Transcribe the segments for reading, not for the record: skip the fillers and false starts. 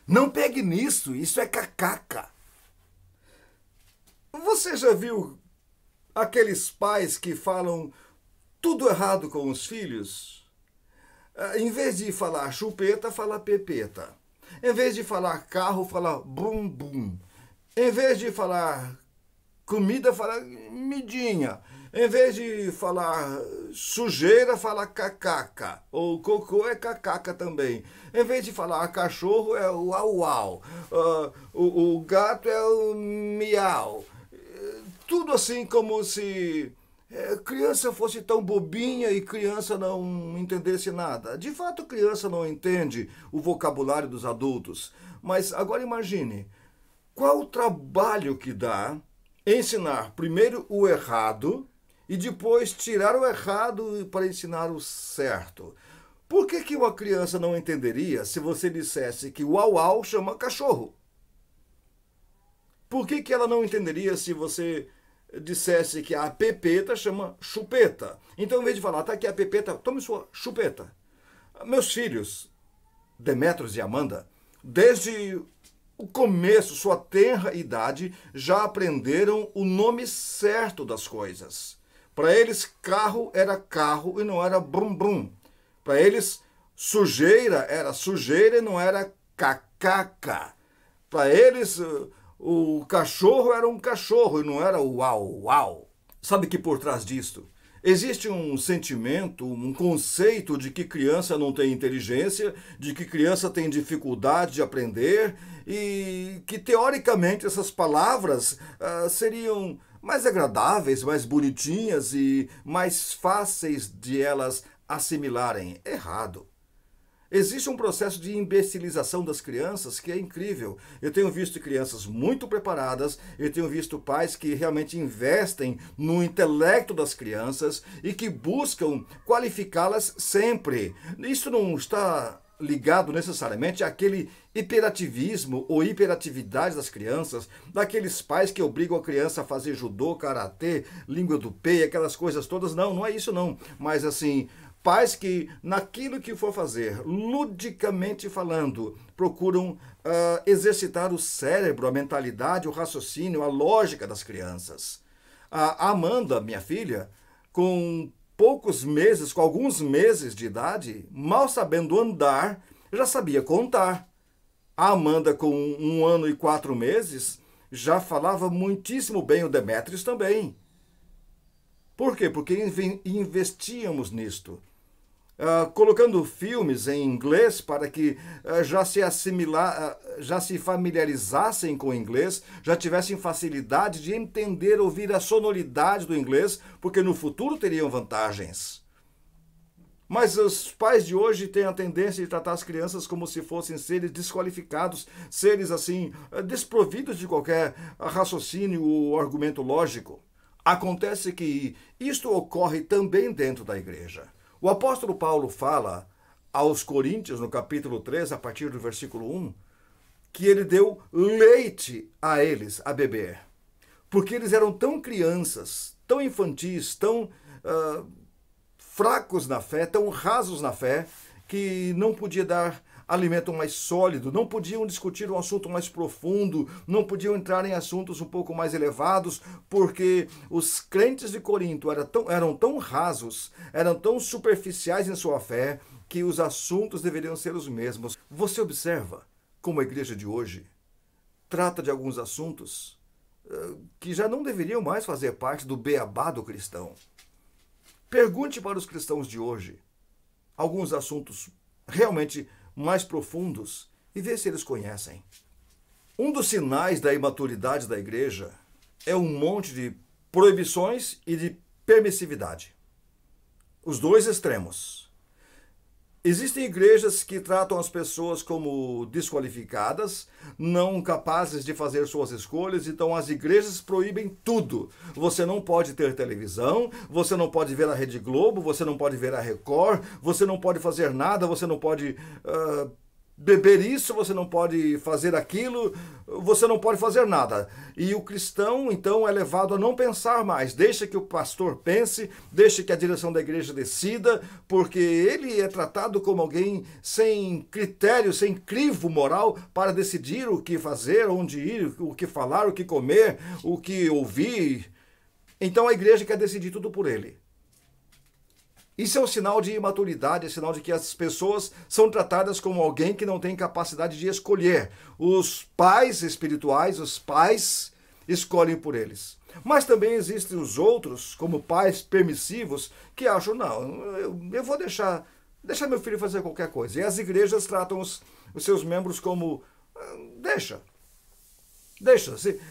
Não pegue nisso, isso é cacaca. Você já viu aqueles pais que falam tudo errado com os filhos? Em vez de falar chupeta, fala pepeta. Em vez de falar carro, fala bum bum. Em vez de falar comida, fala midinha. Em vez de falar sujeira, fala cacaca. Ou cocô é cacaca também. Em vez de falar cachorro, é o uau uau. O gato é o miau. Tudo assim como se criança fosse tão bobinha e criança não entendesse nada. De fato, criança não entende o vocabulário dos adultos. Mas agora imagine, qual o trabalho que dá ensinar primeiro o errado e depois tirar o errado para ensinar o certo? Por que uma criança não entenderia se você dissesse que o uau-uau chama cachorro? Por que ela não entenderia se você dissesse que a pepeta chama chupeta? Então, em vez de falar, tá aqui a pepeta, tome sua chupeta. Meus filhos, Demetrios e Amanda, desde o começo, sua tenra idade, já aprenderam o nome certo das coisas. Para eles, carro era carro e não era brum brum. Para eles, sujeira era sujeira e não era cacaca. Para eles, o cachorro era um cachorro e não era o uau uau. Sabe que por trás disto existe um sentimento, um conceito de que criança não tem inteligência, de que criança tem dificuldade de aprender e que, teoricamente, essas palavras seriam mais agradáveis, mais bonitinhas e mais fáceis de elas assimilarem. Errado. Existe um processo de imbecilização das crianças que é incrível. Eu tenho visto crianças muito preparadas, eu tenho visto pais que realmente investem no intelecto das crianças e que buscam qualificá-las sempre. Isso não está ligado necessariamente àquele hiperativismo ou hiperatividade das crianças, daqueles pais que obrigam a criança a fazer judô, karatê, língua do pé, aquelas coisas todas. Não, não é isso não. Mas assim, pais que, naquilo que for fazer, ludicamente falando, procuram exercitar o cérebro, a mentalidade, o raciocínio, a lógica das crianças. A Amanda, minha filha, com poucos meses, com alguns meses de idade, mal sabendo andar, já sabia contar. A Amanda, com 1 ano e 4 meses, já falava muitíssimo bem o Demetrios também. Por quê? Porque investíamos nisto. Colocando filmes em inglês para que já se familiarizassem com o inglês, já tivessem facilidade de entender, ouvir a sonoridade do inglês, porque no futuro teriam vantagens. Mas os pais de hoje têm a tendência de tratar as crianças como se fossem seres desqualificados, seres assim, desprovidos de qualquer raciocínio ou argumento lógico. Acontece que isto ocorre também dentro da igreja. O apóstolo Paulo fala aos Coríntios, no capítulo 3, a partir do versículo 1, que ele deu leite a eles a beber. Porque eles eram tão crianças, tão infantis, tão fracos na fé, tão rasos na fé, que não podia dar alimento mais sólido, não podiam discutir um assunto mais profundo, não podiam entrar em assuntos um pouco mais elevados, porque os crentes de Corinto eram tão rasos, eram tão superficiais em sua fé, que os assuntos deveriam ser os mesmos. Você observa como a igreja de hoje trata de alguns assuntos que já não deveriam mais fazer parte do beabá do cristão. Pergunte para os cristãos de hoje alguns assuntos realmente mais profundos e ver se eles conhecem. Um dos sinais da imaturidade da igreja é um monte de proibições e de permissividade. Os dois extremos. Existem igrejas que tratam as pessoas como desqualificadas, não capazes de fazer suas escolhas, então as igrejas proíbem tudo. Você não pode ter televisão, você não pode ver a Rede Globo, você não pode ver a Record, você não pode fazer nada, você não pode beber isso, você não pode fazer aquilo, você não pode fazer nada. E o cristão, então, é levado a não pensar mais. Deixa que o pastor pense, deixa que a direção da igreja decida, porque ele é tratado como alguém sem critério, sem crivo moral para decidir o que fazer, onde ir, o que falar, o que comer, o que ouvir. Então a igreja quer decidir tudo por ele. Isso é um sinal de imaturidade, é sinal de que as pessoas são tratadas como alguém que não tem capacidade de escolher. Os pais espirituais, os pais, escolhem por eles. Mas também existem os outros, como pais permissivos, que acham, não, eu vou deixar meu filho fazer qualquer coisa. E as igrejas tratam os seus membros como, deixa.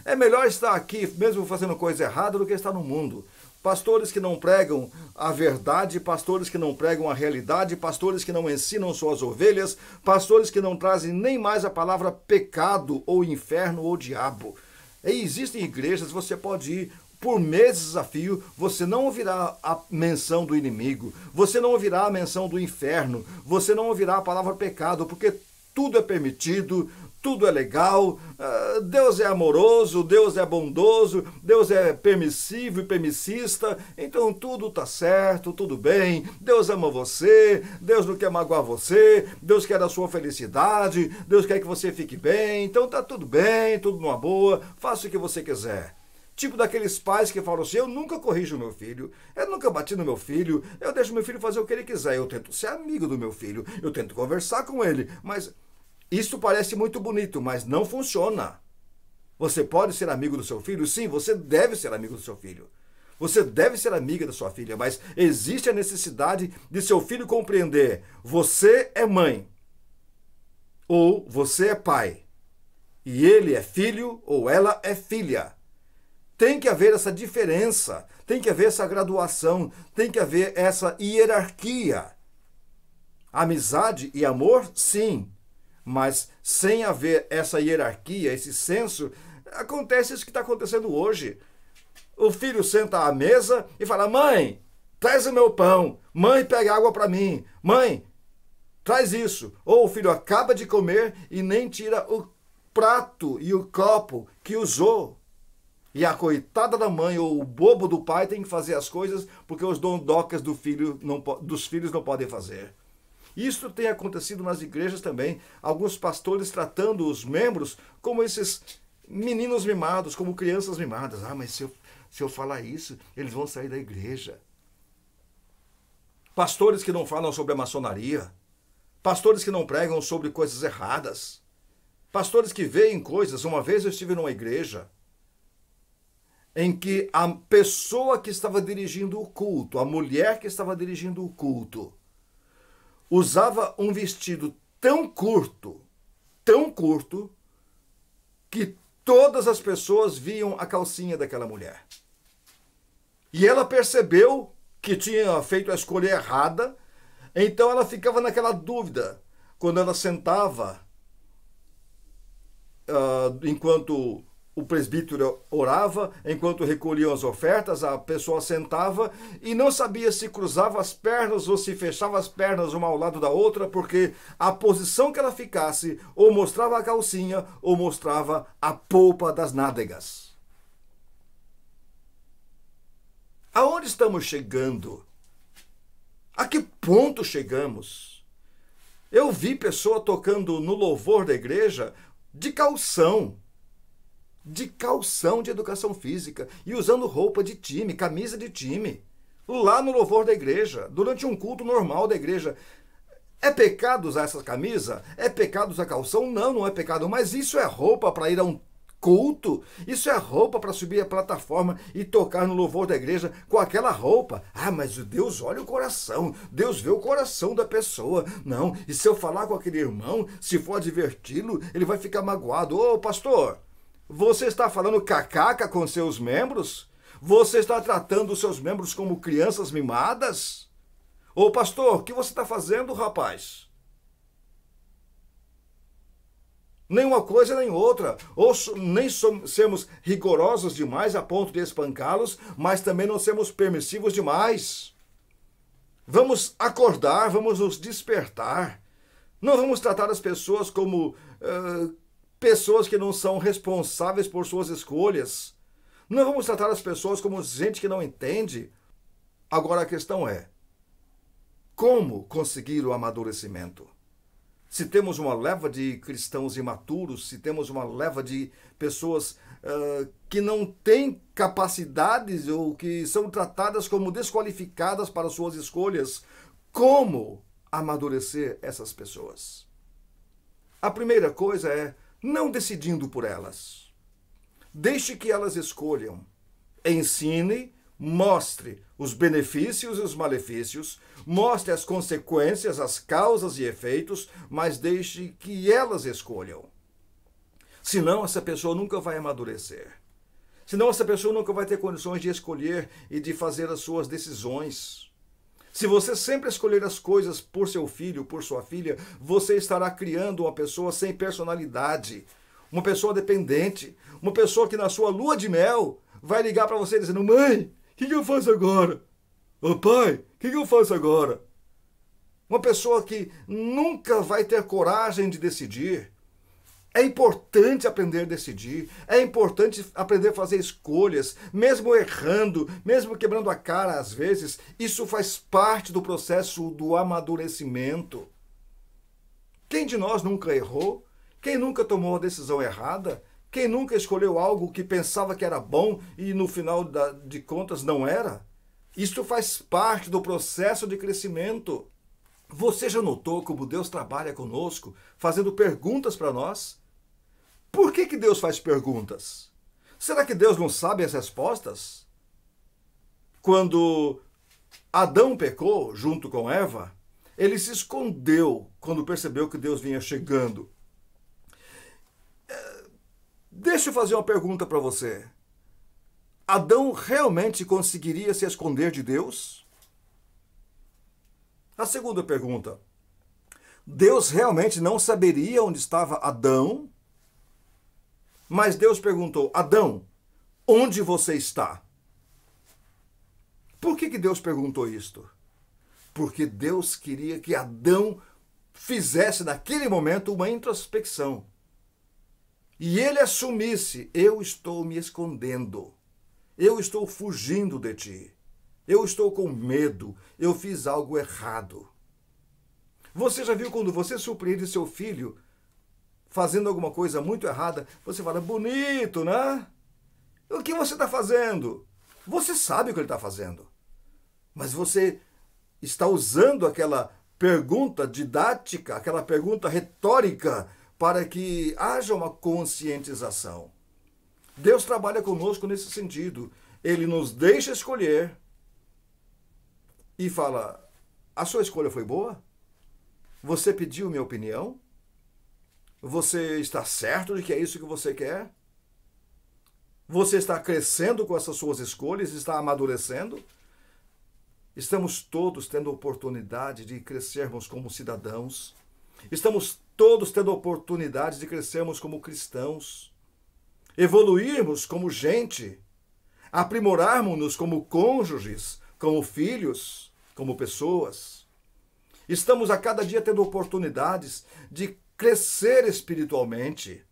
É melhor estar aqui, mesmo fazendo coisa errada, do que estar no mundo. Pastores que não pregam a verdade, pastores que não pregam a realidade, pastores que não ensinam suas ovelhas, pastores que não trazem nem mais a palavra pecado, ou inferno, ou diabo. E existem igrejas, você pode ir por meses a fio, você não ouvirá a menção do inimigo, você não ouvirá a menção do inferno, você não ouvirá a palavra pecado, porque tudo é permitido, tudo é legal, Deus é amoroso, Deus é bondoso, Deus é permissivo e permissista, então tudo está certo, tudo bem, Deus ama você, Deus não quer magoar você, Deus quer a sua felicidade, Deus quer que você fique bem, então está tudo bem, tudo numa boa, faça o que você quiser. Tipo daqueles pais que falam assim, eu nunca corrijo meu filho, eu nunca bati no meu filho, eu deixo meu filho fazer o que ele quiser, eu tento ser amigo do meu filho, eu tento conversar com ele, mas isso parece muito bonito, mas não funciona. Você pode ser amigo do seu filho? Sim, você deve ser amigo do seu filho. Você deve ser amiga da sua filha, mas existe a necessidade de seu filho compreender, você é mãe, ou você é pai, e ele é filho, ou ela é filha. Tem que haver essa diferença, tem que haver essa graduação, tem que haver essa hierarquia. Amizade e amor, sim. Mas sem haver essa hierarquia, esse senso, acontece isso que está acontecendo hoje. O filho senta à mesa e fala, mãe, traz o meu pão. Mãe, pega água para mim. Mãe, traz isso. Ou o filho acaba de comer e nem tira o prato e o copo que usou. E a coitada da mãe ou o bobo do pai tem que fazer as coisas porque os dondocas dos filhos não podem fazer. Isso tem acontecido nas igrejas também. Alguns pastores tratando os membros como esses meninos mimados, como crianças mimadas. Mas se eu falar isso, eles vão sair da igreja. Pastores que não falam sobre a maçonaria. Pastores que não pregam sobre coisas erradas. Pastores que veem coisas. Uma vez eu estive numa igreja em que a pessoa que estava dirigindo o culto, a mulher que estava dirigindo o culto, usava um vestido tão curto, que todas as pessoas viam a calcinha daquela mulher. E ela percebeu que tinha feito a escolha errada, então ela ficava naquela dúvida. Quando ela sentava, enquanto o presbítero orava, enquanto recolhiam as ofertas, a pessoa sentava e não sabia se cruzava as pernas ou se fechava as pernas uma ao lado da outra, porque a posição que ela ficasse ou mostrava a calcinha ou mostrava a polpa das nádegas. Aonde estamos chegando? A que ponto chegamos? Eu vi pessoa tocando no louvor da igreja de calção de educação física e usando roupa de time, camisa de time, lá no louvor da igreja, durante um culto normal da igreja. É pecado usar essa camisa? É pecado usar calção? Não, não é pecado, mas isso é roupa para ir a um culto? Isso é roupa para subir a plataforma e tocar no louvor da igreja com aquela roupa? Mas Deus olha o coração, Deus vê o coração da pessoa. Não, e se eu falar com aquele irmão, se for adverti-lo, ele vai ficar magoado. Ô pastor, você está falando cacaca com seus membros? Você está tratando os seus membros como crianças mimadas? Ô pastor, o que você está fazendo, rapaz? Nem uma coisa nem outra. Ou nem sermos rigorosos demais a ponto de espancá-los, mas também não sermos permissivos demais. Vamos acordar, vamos nos despertar. Não vamos tratar as pessoas como pessoas que não são responsáveis por suas escolhas. Não vamos tratar as pessoas como gente que não entende. Agora a questão é, como conseguir o amadurecimento? Se temos uma leva de cristãos imaturos, se temos uma leva de pessoas que não têm capacidades ou que são tratadas como desqualificadas para suas escolhas, como amadurecer essas pessoas? A primeira coisa é não decidindo por elas. Deixe que elas escolham. Ensine, mostre os benefícios e os malefícios, mostre as consequências, as causas e efeitos, mas deixe que elas escolham. Senão, essa pessoa nunca vai amadurecer. Senão, essa pessoa nunca vai ter condições de escolher e de fazer as suas decisões. Se você sempre escolher as coisas por seu filho, por sua filha, você estará criando uma pessoa sem personalidade, uma pessoa dependente, uma pessoa que na sua lua de mel vai ligar para você dizendo: mãe, o que eu faço agora? Ô pai, o que eu faço agora? Uma pessoa que nunca vai ter coragem de decidir. É importante aprender a decidir, é importante aprender a fazer escolhas, mesmo errando, mesmo quebrando a cara às vezes. Isso faz parte do processo do amadurecimento. Quem de nós nunca errou? Quem nunca tomou a decisão errada? Quem nunca escolheu algo que pensava que era bom e no final de contas não era? Isso faz parte do processo de crescimento. Você já notou como Deus trabalha conosco, fazendo perguntas para nós? Por que Deus faz perguntas? Será que Deus não sabe as respostas? Quando Adão pecou junto com Eva, ele se escondeu quando percebeu que Deus vinha chegando. Deixa eu fazer uma pergunta para você. Adão realmente conseguiria se esconder de Deus? A segunda pergunta. Deus realmente não saberia onde estava Adão? Mas Deus perguntou: Adão, onde você está? Por que Deus perguntou isto? Porque Deus queria que Adão fizesse naquele momento uma introspecção. E ele assumisse: eu estou me escondendo. Eu estou fugindo de ti. Eu estou com medo. Eu fiz algo errado. Você já viu quando você surpreende seu filho fazendo alguma coisa muito errada? Você fala: bonito, né? O que você está fazendo? Você sabe o que ele está fazendo. Mas você está usando aquela pergunta didática, aquela pergunta retórica, para que haja uma conscientização. Deus trabalha conosco nesse sentido. Ele nos deixa escolher e fala: a sua escolha foi boa? Você pediu minha opinião? Você está certo de que é isso que você quer? Você está crescendo com essas suas escolhas? Está amadurecendo? Estamos todos tendo oportunidade de crescermos como cidadãos. Estamos todos tendo oportunidade de crescermos como cristãos. Evoluirmos como gente. Aprimorarmos-nos como cônjuges, como filhos, como pessoas. Estamos a cada dia tendo oportunidades de crescer espiritualmente.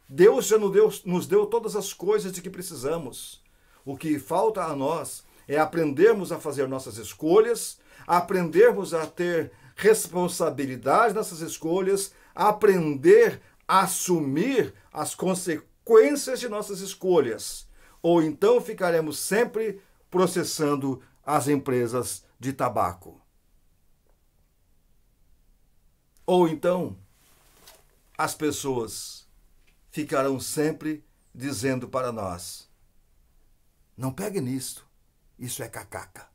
Deus já nos deu todas as coisas de que precisamos. O que falta a nós é aprendermos a fazer nossas escolhas, aprendermos a ter responsabilidade nessas escolhas, aprender a assumir as consequências de nossas escolhas. Ou então ficaremos sempre processando as empresas de tabaco. Ou então as pessoas ficarão sempre dizendo para nós: não pegue nisto, isso é cacaca.